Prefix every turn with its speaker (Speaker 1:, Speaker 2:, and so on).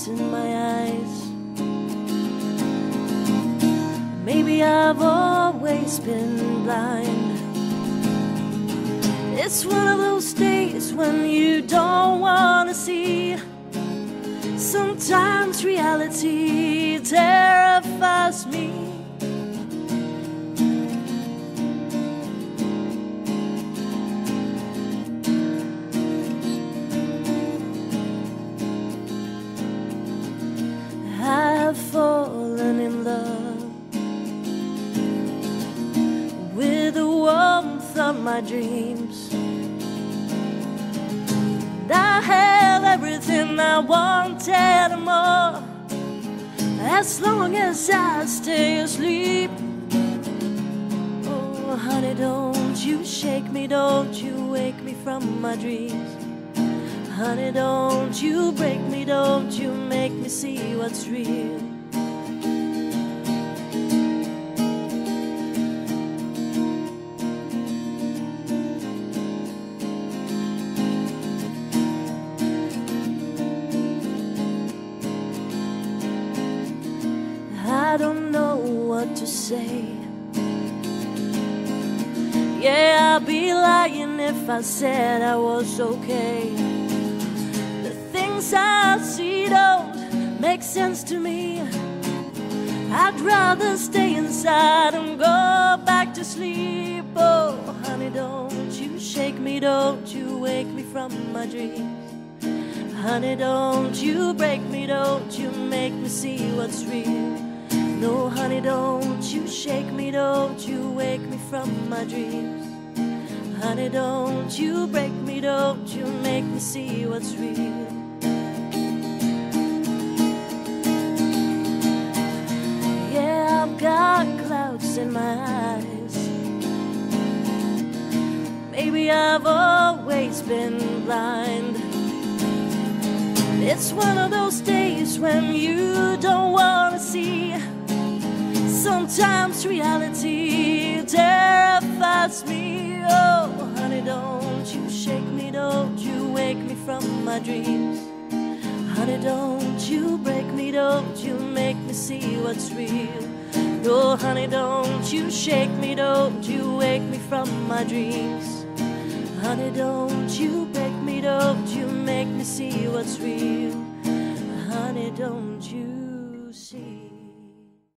Speaker 1: in my eyes. Maybe I've always been blind. It's one of those days when you don't want to see. Sometimes reality terrifies me. I have fallen in love with the warmth of my dreams. And I have everything I wanted and more, as long as I stay asleep. Oh, honey, don't you shake me, don't you wake me from my dreams. Honey, don't you break me, don't you make me see what's real. I don't know what to say. Yeah, I'd be lying if I said I was okay. The things I see don't make sense to me. I'd rather stay inside and go back to sleep. Oh, honey, don't you shake me, don't you wake me from my dreams. Honey, don't you break me, don't you make me see what's real. No, honey, don't you shake me, don't you wake me from my dreams. Honey, don't you break me, don't you make me see what's real. Yeah, I've got clouds in my eyes. Maybe I've always been blind. It's one of those days when you don't want to see. Sometimes reality terrifies me. Oh, honey, don't you shake me, don't you wake me from my dreams. Honey, don't you break me, don't you make me see what's real. No, honey, don't you shake me, don't you wake me from my dreams. Honey, don't you break me, don't you make me see what's real. Honey, don't you